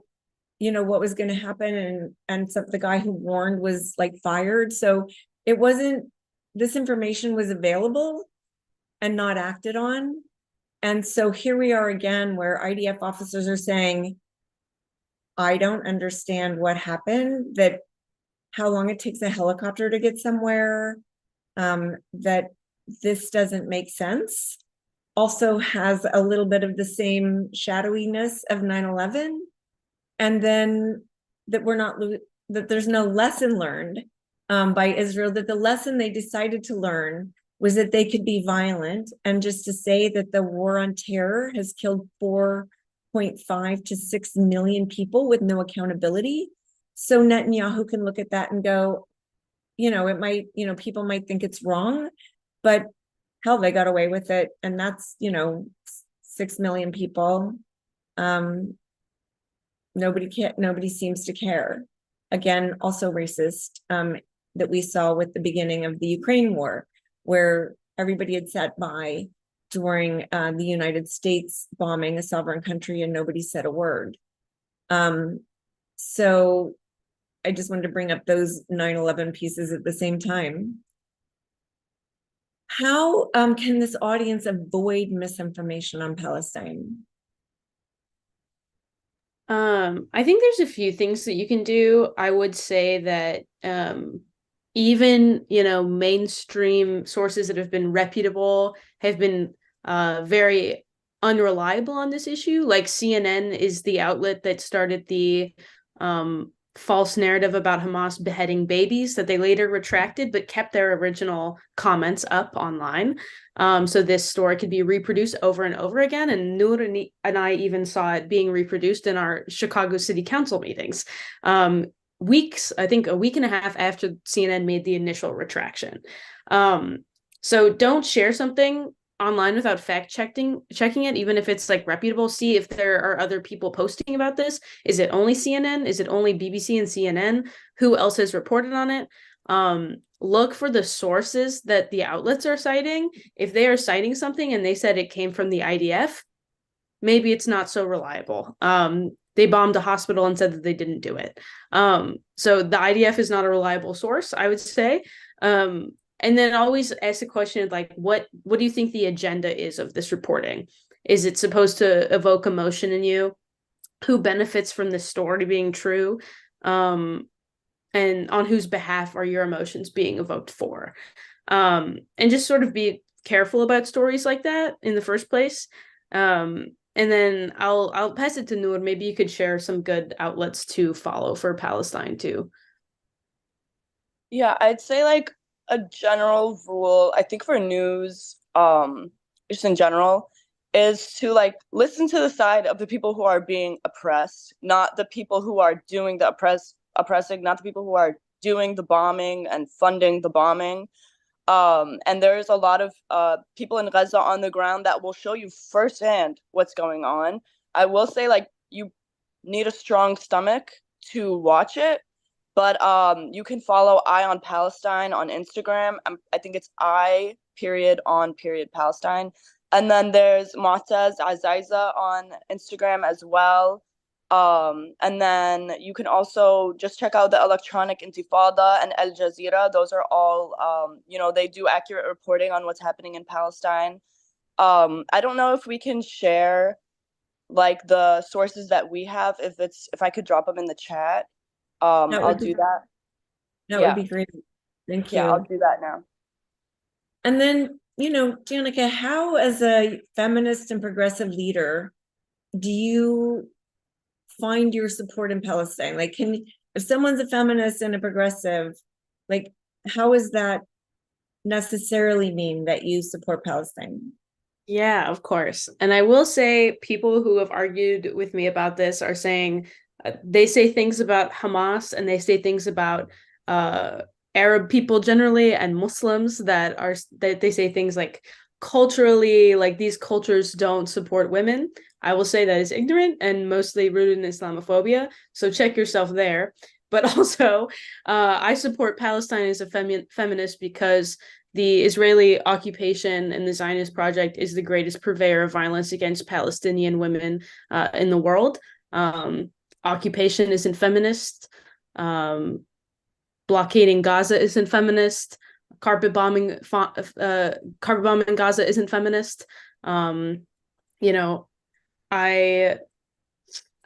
Speaker 2: what was going to happen, and so the guy who warned was like fired. So it wasn't, this information was available and not acted on. And so here we are again, where IDF officers are saying, I don't understand what happened, that how long it takes a helicopter to get somewhere, that this doesn't make sense. Also has a little bit of the same shadowiness of 9/11. And then that that there's no lesson learned by Israel, that the lesson they decided to learn was that they could be violent, and just to say that the war on terror has killed 4.5 to 6 million people with no accountability. So Netanyahu can look at that and go, it might, people might think it's wrong, but hell, they got away with it. And that's, 6 million people. Nobody seems to care. Again, also racist, that we saw with the beginning of the Ukraine war, where everybody had sat by during the United States bombing a sovereign country and nobody said a word. So I just wanted to bring up those 9/11 pieces at the same time. How can this audience avoid misinformation on Palestine?
Speaker 3: I think there's a few things that you can do. I would say that even, mainstream sources that have been reputable have been very unreliable on this issue. Like CNN is the outlet that started the false narrative about Hamas beheading babies that they later retracted, but kept their original comments up online. So this story could be reproduced over and over again. And Nour and I even saw it being reproduced in our Chicago City Council meetings. I think a week and a half after CNN made the initial retraction. So don't share something online without checking it, even if it's like reputable. See if there are other people posting about this. Is it only CNN? Is it only BBC and CNN? Who else has reported on it? Look for the sources that the outlets are citing. If they are citing something and they said it came from the IDF, maybe it's not so reliable. They bombed a hospital and said that they didn't do it. So the IDF is not a reliable source, I would say. And then always ask the question, like, what do you think the agenda is of this reporting? Is it supposed to evoke emotion in you? Who benefits from this story being true? And on whose behalf are your emotions being evoked for? And just sort of be careful about stories like that in the first place. And then I'll pass it to Nour. Maybe you could share some good outlets to follow for Palestine too.
Speaker 4: Yeah, I'd say like a general rule, I think for news, just in general, is to like listen to the side of the people who are being oppressed, not the people who are doing the oppressing, not the people who are doing the bombing and funding the bombing. And there's a lot of people in Gaza on the ground that will show you firsthand what's going on. I will say, like, you need a strong stomach to watch it, but you can follow Eye on Palestine on Instagram. I think it's I_on_Palestine. And then there's Motaz Azaiza on Instagram as well. And then you can also just check out the Electronic Intifada and Al Jazeera. Those are all, they do accurate reporting on what's happening in Palestine. I don't know if we can share like the sources that we have, if I could drop them in the chat. I'll do that.
Speaker 2: That would be great. Thank you.
Speaker 4: Yeah, I'll do that now.
Speaker 2: And then, Danica, how, as a feminist and progressive leader, do you find your support in Palestine? Like, if someone's a feminist and a progressive, like, how does that necessarily mean that you support Palestine?
Speaker 3: Yeah, of course. And I will say, people who have argued with me about this are saying they say things about Hamas and they say things about Arab people generally and Muslims that they say things like culturally, like these cultures don't support women. I will say that is ignorant and mostly rooted in Islamophobia. So check yourself there. But also, I support Palestine as a feminist because the Israeli occupation and the Zionist project is the greatest purveyor of violence against Palestinian women in the world. Occupation isn't feminist. Blockading Gaza isn't feminist. Carpet bombing Gaza isn't feminist. You know, I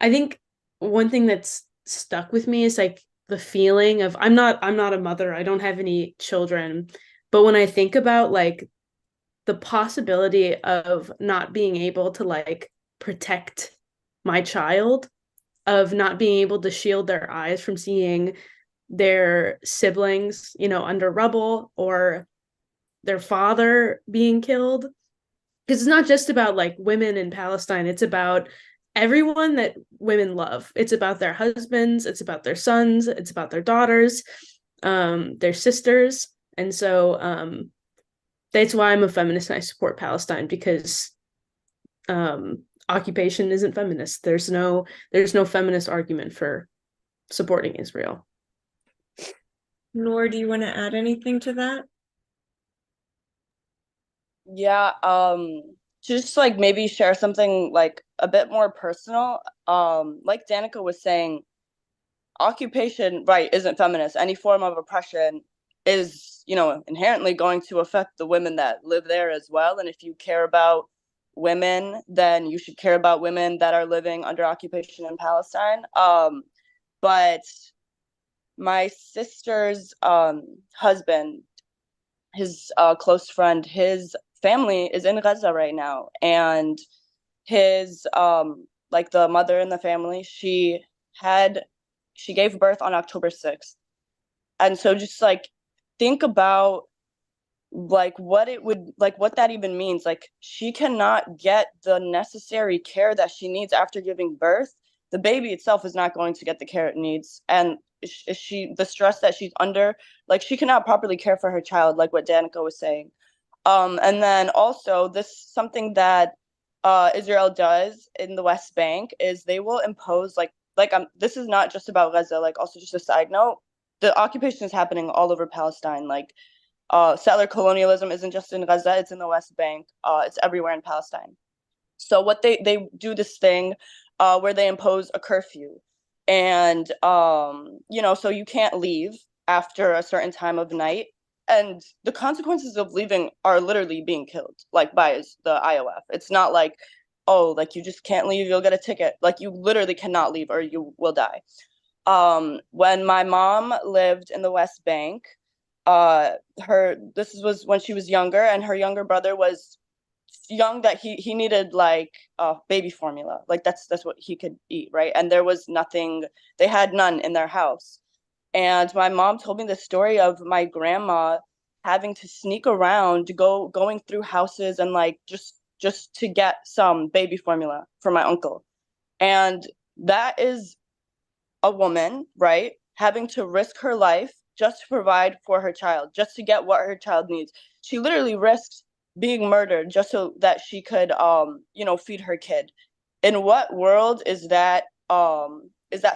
Speaker 3: think one thing that's stuck with me is like the feeling of I'm not a mother. I don't have any children, but when I think about like the possibility of not being able to like protect my child, of not being able to shield their eyes from seeing their siblings, you know, under rubble or their father being killed. Because it's not just about like women in Palestine, it's about everyone that women love. It's about their husbands, it's about their sons, it's about their daughters, their sisters. And so that's why I'm a feminist and I support Palestine, because occupation isn't feminist. There's no feminist argument for supporting Israel.
Speaker 2: Nour, do you want to add anything to that?
Speaker 4: Yeah, just like maybe share something like a bit more personal. Like Danica was saying, occupation, right, isn't feminist. Any form of oppression is, you know, inherently going to affect the women that live there as well. And if you care about women, then you should care about women that are living under occupation in Palestine. But my sister's husband, his close friend, his family is in Gaza right now, and his like the mother in the family, she gave birth on October 6th. And so just like think about like what that even means. Like she cannot get the necessary care that she needs after giving birth. The baby itself is not going to get the care it needs, and the stress that she's under, like she cannot properly care for her child, like what Danica was saying. And then also something that Israel does in the West Bank is they will impose this is not just about Gaza, like also just a side note, the occupation is happening all over Palestine. Like settler colonialism isn't just in Gaza, it's in the West Bank, it's everywhere in Palestine. So what they do this thing where they impose a curfew, and you know, so you can't leave after a certain time of night, and the consequences of leaving are literally being killed, like by the IOF. It's not like, oh, like you just can't leave, you'll get a ticket. Like you literally cannot leave or you will die. When my mom lived in the West Bank, this was when she was younger, and her younger brother was young that he needed like baby formula, like that's what he could eat, right? And there was nothing, they had none in their house. And my mom told me the story of my grandma having to sneak around, going through houses and like just to get some baby formula for my uncle. And that is a woman, right, having to risk her life just to provide for her child, just to get what her child needs. She literally risked being murdered just so that she could you know, feed her kid. In what world is that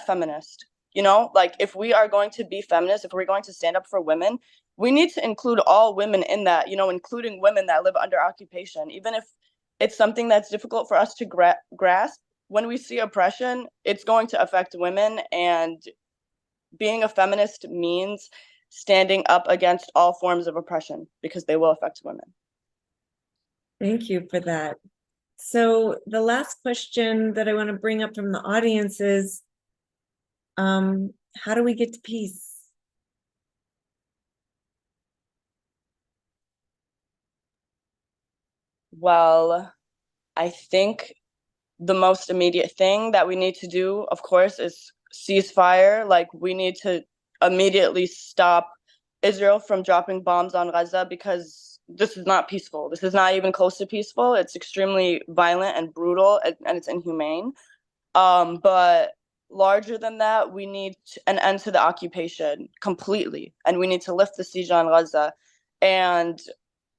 Speaker 4: feminist? You know, like if we are going to be feminist, if we're going to stand up for women, we need to include all women in that, you know, including women that live under occupation. Even if it's something that's difficult for us to grasp, when we see oppression, it's going to affect women. And being a feminist means standing up against all forms of oppression, because they will affect women.
Speaker 2: Thank you for that. So the last question that I want to bring up from the audience is, how do we get to peace?
Speaker 4: Well, I think the most immediate thing that we need to do, of course, is ceasefire. Like we need to immediately stop Israel from dropping bombs on Gaza, because this is not peaceful. This is not even close to peaceful. It's extremely violent and brutal, and it's inhumane. But larger than that, we need an end to the occupation completely, and we need to lift the siege on Gaza. And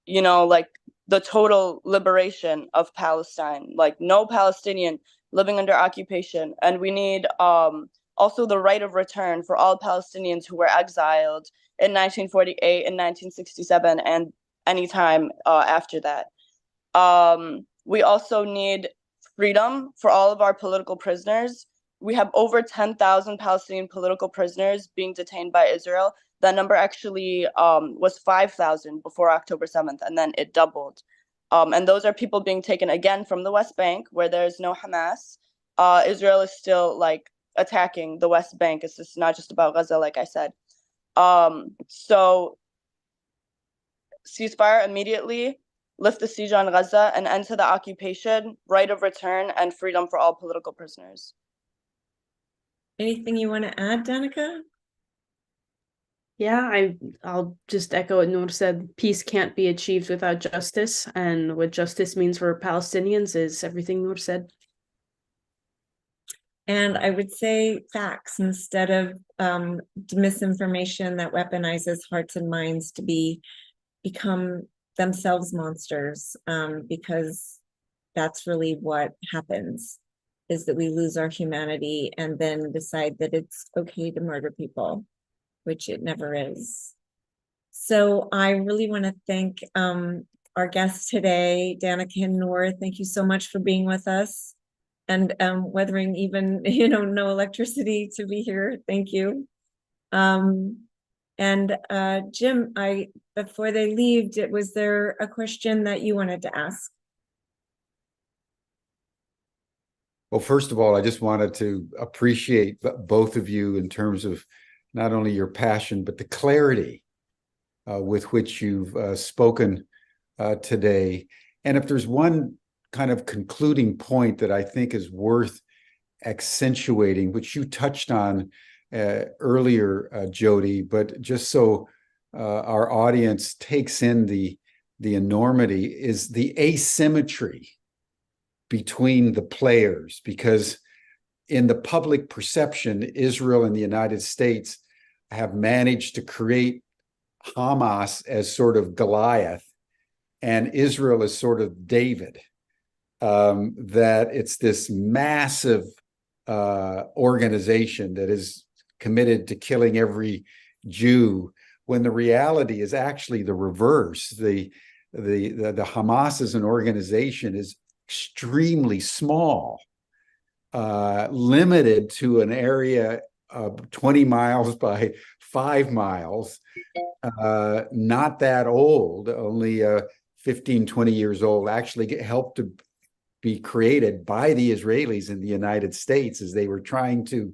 Speaker 4: you know, like the total liberation of Palestine, like no Palestinian living under occupation. And we need also the right of return for all Palestinians who were exiled in 1948 and 1967 and anytime after that. We also need freedom for all of our political prisoners. We have over 10,000 Palestinian political prisoners being detained by Israel. That number actually was 5,000 before October 7th, and then it doubled. And those are people being taken again from the West Bank, where there's no Hamas. Israel is still like attacking the West Bank. It's just not just about Gaza, like I said. So ceasefire immediately, lift the siege on Gaza, and end to the occupation, right of return, and freedom for all political prisoners.
Speaker 2: Anything you want to add, Danaka?
Speaker 3: Yeah, I'll just echo what Nour said. Peace can't be achieved without justice, and what justice means for Palestinians is everything Nour said.
Speaker 2: And I would say facts instead of misinformation that weaponizes hearts and minds to become themselves monsters, because that's really what happens, is that we lose our humanity and then decide that it's okay to murder people, which it never is. So I really want to thank our guests today, Danaka and Nour. Thank you so much for being with us and weathering even, no electricity to be here. Thank you. And Jim, before they leave, was there a question that you wanted to ask?
Speaker 1: Well, first of all, I just wanted to appreciate both of you in terms of not only your passion, but the clarity with which you've spoken today. And if there's one kind of concluding point that I think is worth accentuating, which you touched on earlier, Jodie, but just so our audience takes in the enormity, is the asymmetry between the players, because in the public perception, Israel and the United States have managed to create Hamas as sort of Goliath and Israel as sort of David, that it's this massive organization that is committed to killing every Jew, when the reality is actually the reverse. The Hamas as an organization is extremely small, limited to an area of 20 miles by 5 miles, not that old, only 15, 20 years old, actually helped to be created by the Israelis in the United States as they were trying to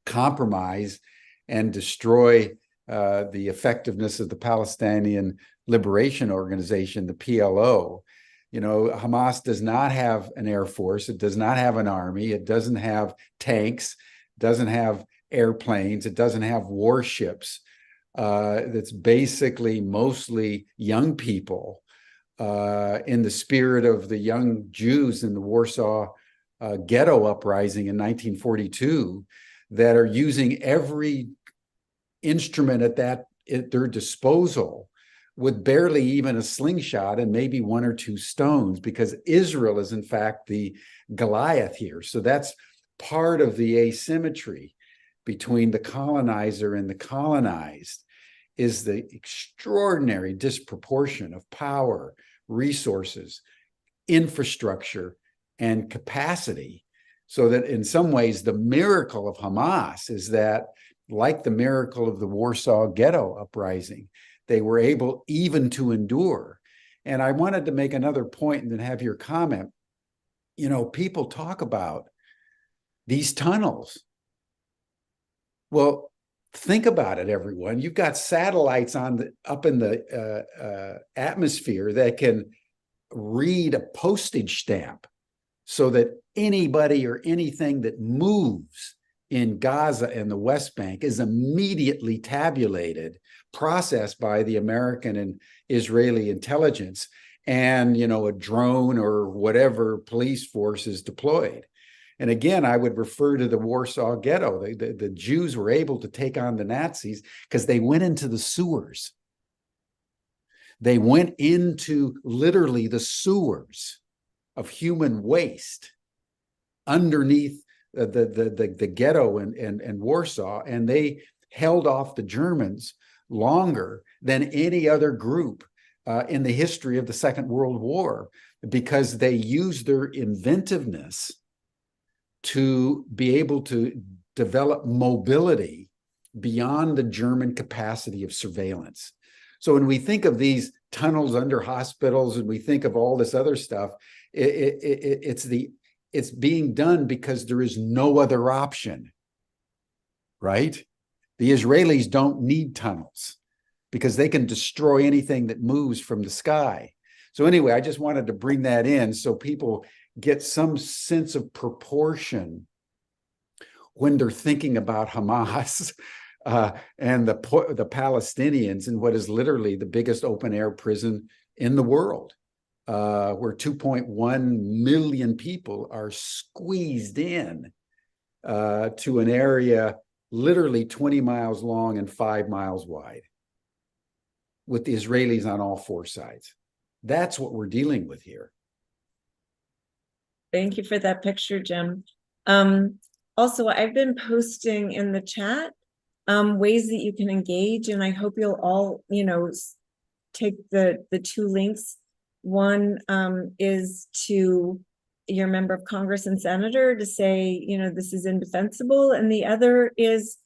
Speaker 1: compromise and destroy the effectiveness of the Palestinian Liberation Organization, the PLO. Hamas does not have an air force. It does not have an army. It doesn't have tanks. It doesn't have airplanes. It doesn't have warships. That's basically mostly young people in the spirit of the young Jews in the Warsaw Ghetto uprising in 1942 that are using every instrument at their disposal with barely even a slingshot and maybe 1 or 2 stones, because Israel is in fact the Goliath here. So that's part of the asymmetry between the colonizer and the colonized, is the extraordinary disproportion of power, resources, infrastructure, and capacity. So that in some ways, the miracle of Hamas is that, like the miracle of the Warsaw Ghetto uprising, they were able even to endure. And I wanted to make another point and then have your comment. People talk about these tunnels. Well, think about it, everyone. You've got satellites up in the atmosphere that can read a postage stamp, so that anybody or anything that moves in Gaza and the West Bank is immediately tabulated, processed by the American and Israeli intelligence, and a drone or whatever police force is deployed. And again, I would refer to the Warsaw Ghetto. The Jews were able to take on the Nazis because they went into the sewers. They went into literally the sewers of human waste underneath the ghetto and Warsaw, and they held off the Germans longer than any other group in the history of the Second World War, because they used their inventiveness to be able to develop mobility beyond the German capacity of surveillance. So when we think of these tunnels under hospitals and we think of all this other stuff, it's being done because there is no other option, right? The Israelis don't need tunnels because they can destroy anything that moves from the sky. So anyway, I just wanted to bring that in so people get some sense of proportion when they're thinking about Hamas and the Palestinians in what is literally the biggest open air prison in the world, where 2.1 million people are squeezed in to an area literally 20 miles long and 5 miles wide, with the Israelis on all four sides. That's what we're dealing with here.
Speaker 2: Thank you for that picture, Jim. Also, I've been posting in the chat ways that you can engage, and I hope you'll all, take the two links. One is to your member of Congress and senator to say, this is indefensible, and the other is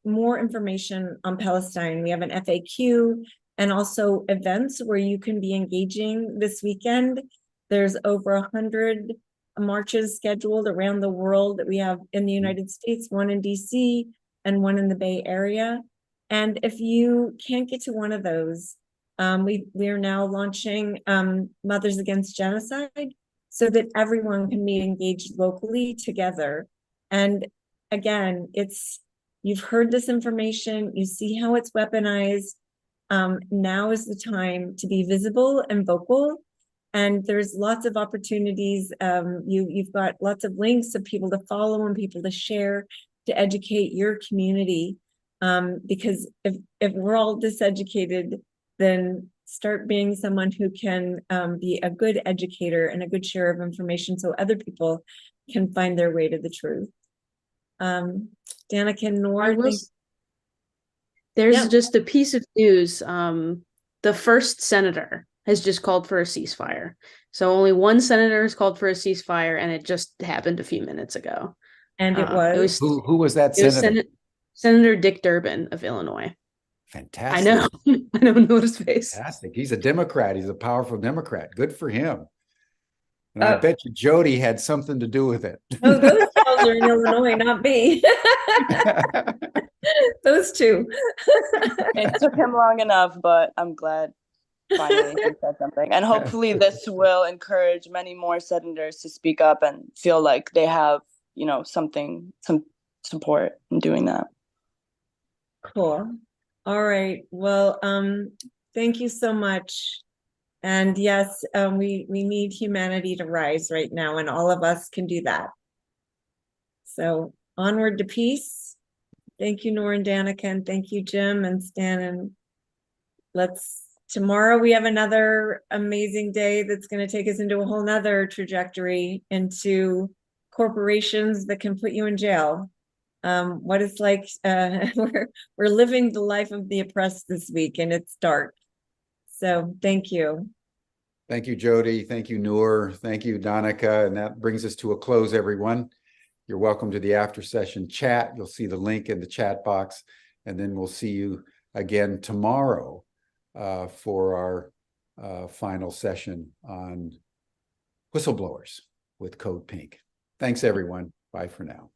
Speaker 2: more information on Palestine. We have an FAQ and also events where you can be engaging this weekend. There's over 100 marches scheduled around the world that we have in the United States, one in DC and one in the Bay Area. And if you can't get to one of those, we are now launching Mothers Against Genocide so that everyone can be engaged locally together. And again, you've heard this information, you see how it's weaponized. Now is the time to be visible and vocal. And there's lots of opportunities. You've got lots of links of people to follow and people to share to educate your community. Because if we're all diseducated, then start being someone who can be a good educator and a good sharer of information so other people can find their way to the truth. Danaka and Nour,
Speaker 3: there's just a piece of news. The first senator has just called for a ceasefire. So only one senator has called for a ceasefire, and it just happened a few minutes ago.
Speaker 2: And it was
Speaker 1: who was that senator?
Speaker 3: Senator Dick Durbin of Illinois.
Speaker 1: Fantastic.
Speaker 3: I know. I don't know his face.
Speaker 1: Fantastic. He's a Democrat. He's a powerful Democrat. Good for him. And I bet you Jodie had something to do with it.
Speaker 2: Oh, those girls are in Illinois, not me. Those two.
Speaker 4: It took him long enough, but I'm glad finally he said something. And hopefully this will encourage many more senators to speak up and feel like they have, some support in doing that.
Speaker 2: Cool. All right. Well, thank you so much. And yes, we need humanity to rise right now, and all of us can do that. So onward to peace. Thank you, Nour and Danaka, and thank you, Jim and Stan. And tomorrow we have another amazing day that's going to take us into a whole nother trajectory into corporations that can put you in jail. What it's like, we're living the life of the oppressed this week, and it's dark. So thank you.
Speaker 1: Thank you, Jodie. Thank you, Nour. Thank you, Danaka. And that brings us to a close, everyone. You're welcome to the after session chat. You'll see the link in the chat box, and then we'll see you again tomorrow for our final session on whistleblowers with Code Pink. Thanks, everyone. Bye for now.